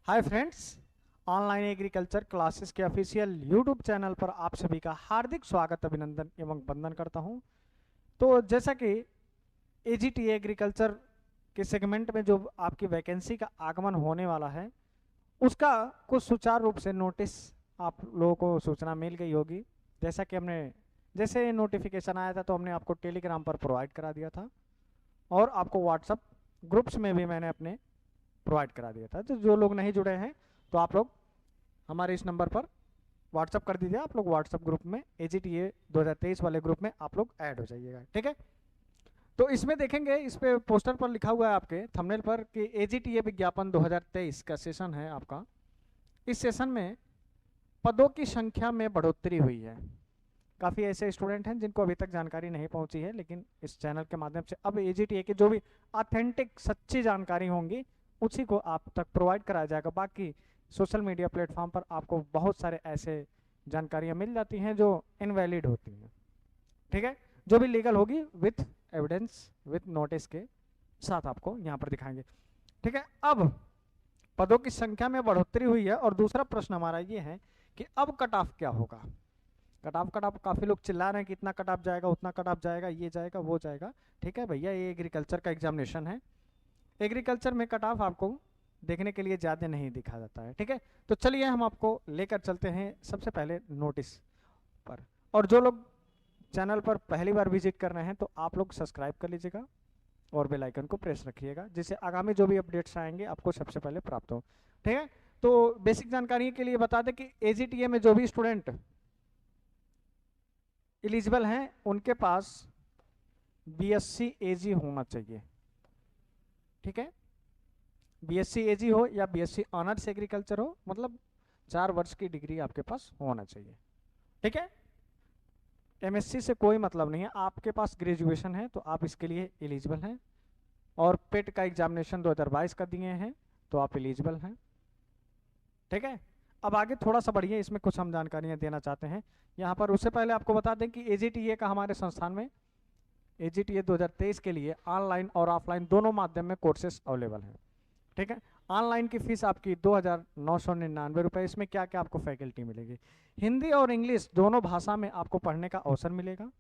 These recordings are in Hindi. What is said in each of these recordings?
Hi friends, online agriculture classes के ऑफिशियल यूट्यूब चैनल पर आप सभी का हार्दिक स्वागत, अभिनंदन एवं वंदन करता हूं। तो जैसा कि एजीटी एग्रीकल्चर के सेगमेंट में जो आपकी वैकेंसी का आगमन होने वाला है, उसका कुछ सुचारू रूप से नोटिस आप लोगों को सूचना मिल गई होगी। जैसा कि जैसे नोटिफिकेशन आया था तो हमने आपको टेलीग्राम पर प्रोवाइड करा दिया था और आपको व्हाट्सअप ग्रुप्स में भी मैंने अपने प्रोवाइड करा दिया था। तो जो लोग नहीं जुड़े हैं तो आप लोग हमारे इस नंबर पर व्हाट्सअप कर दीजिए। आप लोग व्हाट्सअप ग्रुप में AGTA 2023 वाले ग्रुप में आप लोग ऐड हो जाइएगा, ठीक है। तो इसमें देखेंगे, इस पे पोस्टर पर लिखा हुआ है आपके थंबनेल पर कि AGTA विज्ञापन 2023 का सेशन है आपका। इस सेशन में पदों की संख्या में बढ़ोतरी हुई है। काफ़ी ऐसे स्टूडेंट हैं जिनको अभी तक जानकारी नहीं पहुंची है, लेकिन इस चैनल के माध्यम से अब AGTA की जो भी ऑथेंटिक सच्ची जानकारी होंगी उसी को आप तक प्रोवाइड कराया जाएगा। बाकी सोशल मीडिया प्लेटफॉर्म पर आपको बहुत सारे ऐसे जानकारियां मिल जाती हैं जो इनवैलिड होती हैं, ठीक है। जो भी लीगल होगी विथ एविडेंस विथ नोटिस के साथ आपको यहाँ पर दिखाएंगे, ठीक है। अब पदों की संख्या में बढ़ोतरी हुई है और दूसरा प्रश्न हमारा ये है कि अब कट ऑफ क्या होगा। कट ऑफ काफ़ी लोग चिल्ला रहे हैं कि इतना कट ऑफ जाएगा, उतना कट ऑफ जाएगा, ये जाएगा, वो जाएगा। ठीक है भैया, ये एग्रीकल्चर का एग्जामिनेशन है। एग्रीकल्चर में कट ऑफ आपको देखने के लिए ज़्यादा नहीं दिखा जाता है, ठीक है। तो चलिए हम आपको लेकर चलते हैं सबसे पहले नोटिस पर। और जो लोग चैनल पर पहली बार विजिट कर रहे हैं तो आप लोग सब्सक्राइब कर लीजिएगा और बेल आइकन को प्रेस रखिएगा, जिससे आगामी जो भी अपडेट्स आएंगे आपको सबसे पहले प्राप्त हो, ठीक है। तो बेसिक जानकारी के लिए बता दें कि AGTA में जो भी स्टूडेंट एलिजिबल हैं उनके पास BSc AG होना चाहिए, ठीक है। BSc AG हो या BSc ऑनर्स एग्रीकल्चर हो, मतलब 4 वर्ष की डिग्री आपके पास होना चाहिए, ठीक है। MSc से कोई मतलब नहीं है, आपके पास ग्रेजुएशन है तो आप इसके लिए एलिजिबल हैं। और पेट का एग्जामिनेशन 2022 का दिए हैं तो आप एलिजिबल हैं, ठीक है। अब आगे थोड़ा सा बढ़िए, इसमें कुछ हम जानकारियाँ देना चाहते हैं यहाँ पर। उससे पहले आपको बता दें कि AGTA का हमारे संस्थान में AGTA 2023 के लिए ऑनलाइन और ऑफलाइन दोनों माध्यम में कोर्सेस अवेलेबल हैं, ठीक है। ऑनलाइन की फीस आपकी 2,999 रुपये। इसमें क्या क्या आपको फैकल्टी मिलेगी, हिंदी और इंग्लिश दोनों भाषा में आपको पढ़ने का अवसर मिलेगा।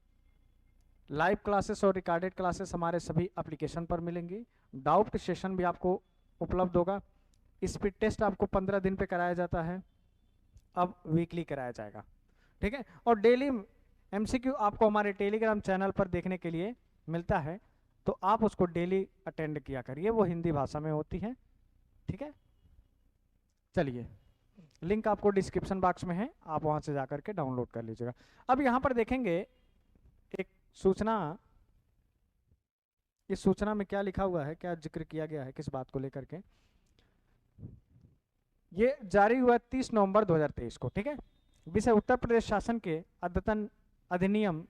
लाइव क्लासेस और रिकॉर्डेड क्लासेस हमारे सभी एप्लीकेशन पर मिलेंगी। डाउट सेशन भी आपको उपलब्ध होगा। स्पीड टेस्ट आपको 15 दिन पे कराया जाता है, अब वीकली कराया जाएगा, ठीक है। और डेली MCQ आपको हमारे टेलीग्राम चैनल पर देखने के लिए मिलता है, तो आप उसको डेली अटेंड किया करिए, वो हिंदी भाषा में होती है, ठीक है। चलिए, लिंक आपको डिस्क्रिप्शन बॉक्स में है, आप वहां से जाकर के डाउनलोड कर लीजिएगा। अब यहाँ पर देखेंगे एक सूचना, इस सूचना में क्या लिखा हुआ है, क्या जिक्र किया गया है किस बात को लेकर के। ये जारी हुआ 30 नवंबर 2023 को, ठीक है। विषय उत्तर प्रदेश शासन के अद्यतन अधिनियम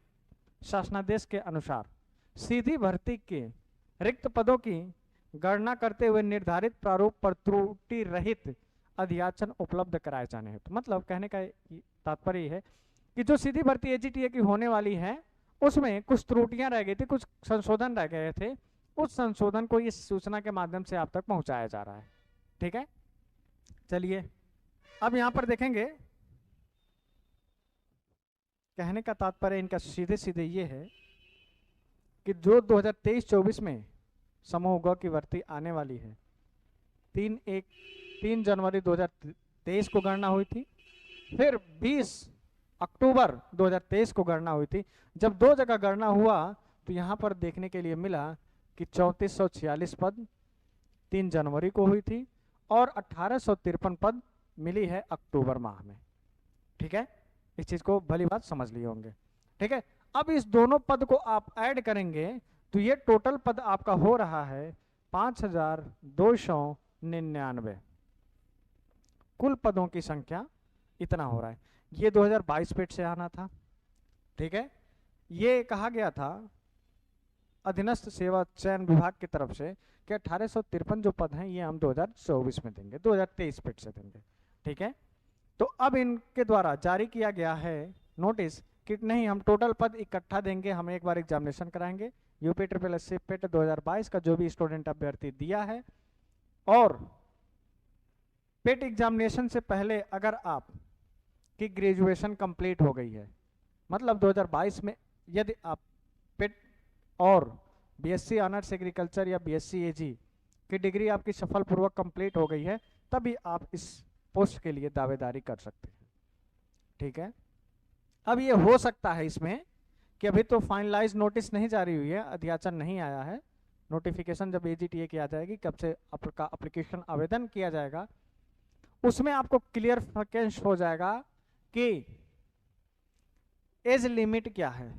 शासनादेश के अनुसार सीधी भर्ती के रिक्त पदों की गणना करते हुए निर्धारित प्रारूप पर त्रुटि रहित अध्याचन उपलब्ध कराए जाने हैं। तो मतलब कहने का तात्पर्य है कि जो सीधी भर्ती AGTA की होने वाली है उसमें कुछ त्रुटियां रह गई थी, कुछ संशोधन रह गए थे, उस संशोधन को इस सूचना के माध्यम से आप तक पहुंचाया जा रहा है, ठीक है। चलिए, अब यहां पर देखेंगे, कहने का तात्पर्य इनका सीधे सीधे ये है कि जो 2023-24 में समूह ग की भर्ती आने वाली है, 3 जनवरी 2023 को गणना हुई थी, फिर 20 अक्टूबर 2023 को गणना हुई थी। जब दो जगह गणना हुआ तो यहाँ पर देखने के लिए मिला कि 3446 पद 3 जनवरी को हुई थी और 1853 पद मिली है अक्टूबर माह में, ठीक है। इस चीज को भली बात समझ लिए होंगे, ठीक है। अब इस दोनों पद को आप ऐड करेंगे तो ये टोटल पद आपका हो रहा है 5299। कुल पदों की संख्या इतना हो रहा है। ये 2022 पेट से आना था, ठीक है। ये कहा गया था अधीनस्थ सेवा चयन विभाग की तरफ से कि 1853 जो पद हैं ये हम 2024 में देंगे, 2023 पेट से देंगे, ठीक है। तो अब इनके द्वारा जारी किया गया है नोटिस कि नहीं, हम टोटल पद इकट्ठा देंगे, हम एक बार एग्जामिनेशन कराएंगे। UPSSC पेट 2022 का जो भी स्टूडेंट अभ्यर्थी दिया है और पेट एग्जामिनेशन से पहले अगर आप की ग्रेजुएशन कंप्लीट हो गई है, मतलब 2022 में यदि आप पेट और बीएससी ऑनर्स एग्रीकल्चर या बीएससी एजी की डिग्री आपकी सफलपूर्वक कंप्लीट हो गई है, तभी आप इस पोस्ट के लिए दावेदारी कर सकते हैं। ठीक है, अब ये हो सकता है इसमें कि अभी तो फाइनलाइज नोटिस नहीं जारी हुई है, अध्याचन नहीं आया है, नोटिफिकेशन जब एजीटीए की आ जाएगी, कब से आपका एप्लीकेशन आवेदन किया जाएगा, उसमें आपको क्लियर वैकेंस हो जाएगा कि एज लिमिट क्या है,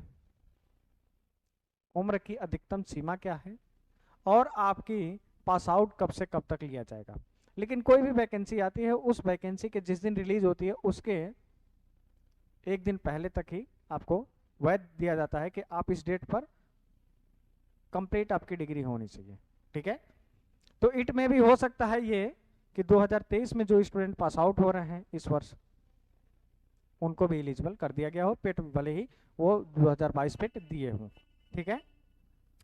उम्र की अधिकतम सीमा क्या है, और आपकी पास आउट कब से कब तक लिया जाएगा। लेकिन कोई भी वैकेंसी आती है, उस वैकेंसी के जिस दिन रिलीज होती है उसके एक दिन पहले तक ही आपको वैध दिया जाता है कि आप इस डेट पर कंप्लीट आपकी डिग्री होनी चाहिए। ठीक है, तो इट में भी हो सकता है ये कि 2023 में जो स्टूडेंट पास आउट हो रहे हैं इस वर्ष, उनको भी एलिजिबल कर दिया गया हो, पेट भले ही वो 2022 पेट दिए हों। ठीक है,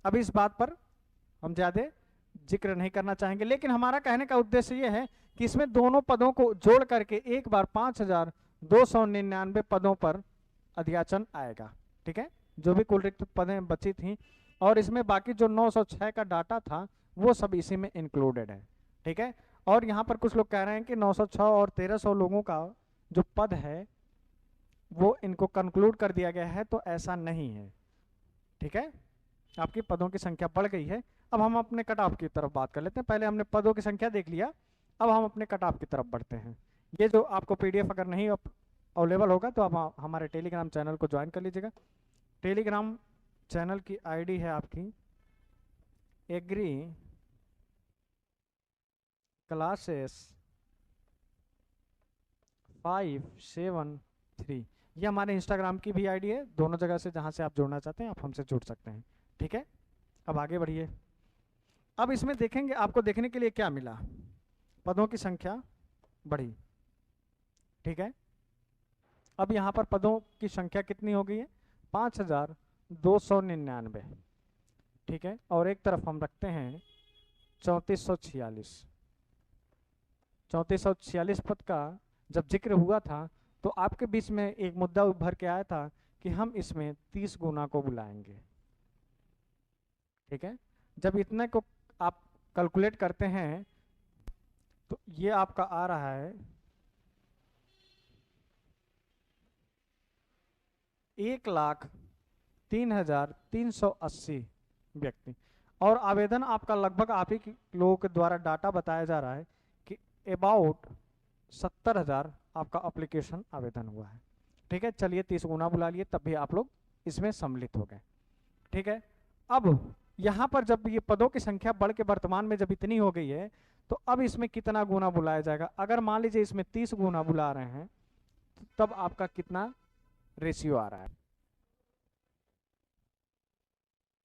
अब इस बात पर हम ज़्यादा जिक्र नहीं करना चाहेंगे, लेकिन हमारा कहने का उद्देश्य ये है कि इसमें दोनों पदों को जोड़ करके एक बार 5299 पदों पर अध्याचन आएगा। ठीक है, जो भी कुल रिक्त पदें बची थी, और इसमें बाकी जो 906 का डाटा था वो सब इसी में इंक्लूडेड है। ठीक है, और यहाँ पर कुछ लोग कह रहे हैं कि 906 और 1300 लोगों का जो पद है वो इनको कंक्लूड कर दिया गया है, तो ऐसा नहीं है। ठीक है, आपकी पदों की संख्या बढ़ गई है। अब हम अपने कट ऑफ की तरफ बात कर लेते हैं। पहले हमने पदों की संख्या देख लिया, अब हम अपने कट ऑफ की तरफ बढ़ते हैं। ये जो आपको पीडीएफ अगर नहीं अवेलेबल होगा तो आप हमारे टेलीग्राम चैनल को ज्वाइन कर लीजिएगा। टेलीग्राम चैनल की आईडी है आपकी एग्री क्लासेस 573, ये हमारे इंस्टाग्राम की भी आईडी है। दोनों जगह से जहाँ से आप जुड़ना चाहते हैं आप हमसे जुड़ सकते हैं। ठीक है, अब आगे बढ़िए। अब इसमें देखेंगे आपको देखने के लिए क्या मिला, पदों की संख्या बढ़ी। ठीक है, अब यहाँ पर पदों की संख्या कितनी हो गई है, 5299। ठीक है, और एक तरफ हम रखते हैं 3446 पद का जब जिक्र हुआ था तो आपके बीच में एक मुद्दा उभर के आया था कि हम इसमें 30 गुना को बुलाएंगे। ठीक है, जब इतने को आप कैलकुलेट करते हैं तो ये आपका आ रहा है 1,03,380 व्यक्ति, और आवेदन आपका लगभग आप ही लोगों के द्वारा डाटा बताया जा रहा है कि अबाउट 70,000 आपका एप्लीकेशन आवेदन हुआ है। ठीक है, चलिए 30 गुना बुला लिए, तब भी आप लोग इसमें सम्मिलित हो गए। ठीक है, अब यहाँ पर जब ये पदों की संख्या बढ़ के वर्तमान में जब इतनी हो गई है तो अब इसमें कितना गुना बुलाया जाएगा। अगर मान लीजिए इसमें 30 गुना बुला रहे हैं तो तब आपका कितना रेशियो आ रहा है,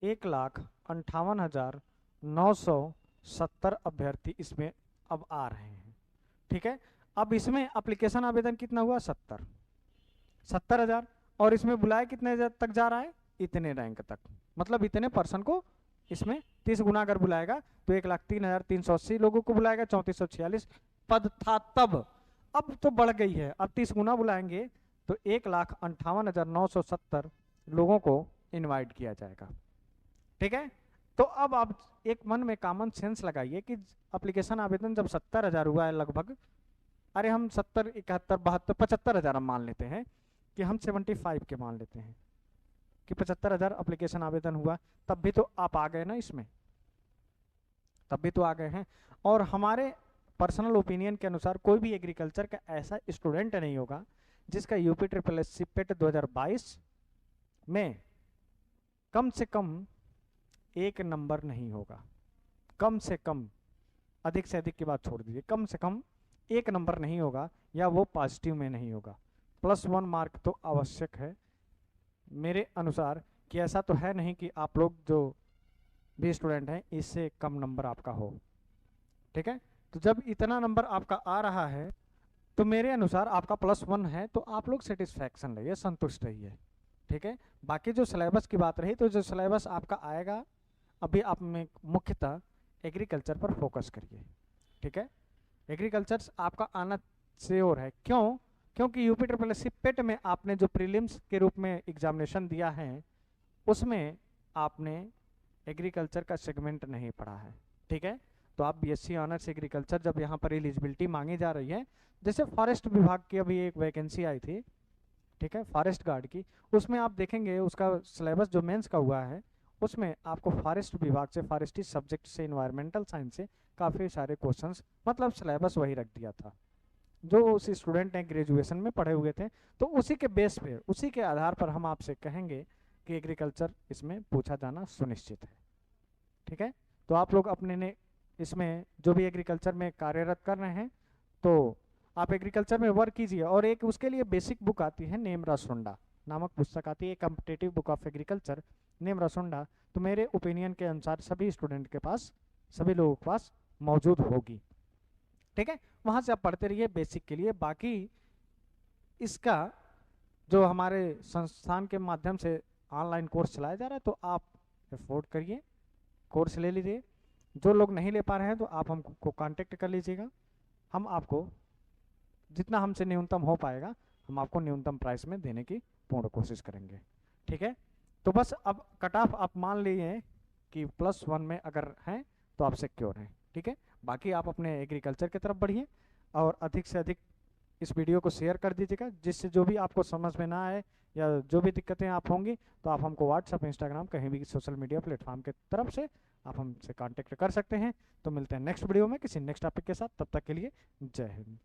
1,58,970 अभ्यर्थी इसमें अब आ रहे हैं। ठीक है, अब इसमें एप्लीकेशन आवेदन कितना हुआ, 70,000, और इसमें बुलाया कितने तक जा रहा है, इतने रैंक तक, मतलब इतने पर्सन को इसमें 30 गुना अगर बुलाएगा तो 1,03,380 लोगों को बुलाएगा। 3446 पद था तब, अब तो बढ़ गई है, अब 30 गुना बुलाएंगे तो 1,58,970 लोगों को इनवाइट किया जाएगा। ठीक है, तो अब आप एक मन में कॉमन सेंस लगाइए कि एप्लीकेशन आवेदन जब 70,000 हुआ है लगभग, अरे हम 70, 71, 72, 75,000 हम मान लेते हैं कि हम 75 के मान लेते हैं कि 75,000 एप्लीकेशन आवेदन हुआ, तब भी तो आप आ गए ना इसमें, तब भी तो आ गए हैं। और हमारे पर्सनल ओपिनियन के अनुसार कोई भी एग्रीकल्चर का ऐसा स्टूडेंट नहीं होगा जिसका यूपी SSSC पेट 2022 में कम से कम 1 नंबर नहीं होगा। कम से कम, अधिक से अधिक की बात छोड़ दीजिए, कम से कम 1 नंबर नहीं होगा, या वो पॉजिटिव में नहीं होगा। +1 मार्क तो आवश्यक है मेरे अनुसार, कि ऐसा तो है नहीं कि आप लोग जो भी स्टूडेंट हैं इससे कम नंबर आपका हो। ठीक है, तो जब इतना नंबर आपका आ रहा है तो मेरे अनुसार आपका +1 है, तो आप लोग सेटिस्फैक्शन रहिए, संतुष्ट रहिए। ठीक है, बाकी जो सिलेबस की बात रही, तो जो सिलेबस आपका आएगा, अभी आप में मुख्यतः एग्रीकल्चर पर फोकस करिए। ठीक है, एग्रीकल्चर आपका आना श्योर है। क्यों? क्योंकि यूपी ट्रिपल एस सी पेट में आपने जो प्रीलिम्स के रूप में एग्जामिनेशन दिया है उसमें आपने एग्रीकल्चर का सेगमेंट नहीं पढ़ा है। ठीक है, तो आप बीएससी ऑनर्स एग्रीकल्चर जब यहाँ पर एलिजिबिलिटी मांगी जा रही है, जैसे फॉरेस्ट विभाग की अभी एक वैकेंसी आई थी, ठीक है, फॉरेस्ट गार्ड की, उसमें आप देखेंगे उसका सिलेबस जो मेंस का हुआ है उसमें आपको फॉरेस्ट विभाग से, फॉरेस्ट्री सब्जेक्ट से, इन्वायरमेंटल साइंस से काफ़ी सारे क्वेश्चंस, मतलब सिलेबस वही रख दिया था जो उस स्टूडेंट ने ग्रेजुएशन में पढ़े हुए थे। तो उसी के बेस पे, उसी के आधार पर हम आपसे कहेंगे कि एग्रीकल्चर इसमें पूछा जाना सुनिश्चित है। ठीक है, तो आप लोग अपने ने इसमें जो भी एग्रीकल्चर में कार्यरत कर रहे हैं तो आप एग्रीकल्चर में वर्क कीजिए। और एक उसके लिए बेसिक बुक आती है, नेम रसोंडा नामक पुस्तक आती है, competitive book of agriculture, name रसोंडा। तो मेरे ओपिनियन के अनुसार सभी स्टूडेंट के पास, सभी लोगों के पास मौजूद होगी। ठीक है, वहां से आप पढ़ते रहिए बेसिक के लिए। बाकी इसका जो हमारे संस्थान के माध्यम से ऑनलाइन कोर्स चलाया जा रहा है तो आप अफोर्ड करिए, कोर्स ले लीजिए। जो लोग नहीं ले पा रहे हैं तो आप हमको कांटेक्ट कर लीजिएगा, हम आपको जितना हमसे न्यूनतम हो पाएगा हम आपको न्यूनतम प्राइस में देने की पूर्ण कोशिश करेंगे। ठीक है, तो बस अब कट ऑफ आप मान लीजिए कि +1 में अगर हैं तो आप सिक्योर हैं। ठीक है, बाकी आप अपने एग्रीकल्चर की तरफ बढ़िए और अधिक से अधिक इस वीडियो को शेयर कर दीजिएगा, जिससे जो भी आपको समझ में ना आए या जो भी दिक्कतें आप होंगी तो आप हमको व्हाट्सअप, इंस्टाग्राम, कहीं भी सोशल मीडिया प्लेटफॉर्म के तरफ से आप हमसे कांटेक्ट कर सकते हैं। तो मिलते हैं नेक्स्ट वीडियो में किसी नेक्स्ट टॉपिक के साथ, तब तक के लिए जय हिंद।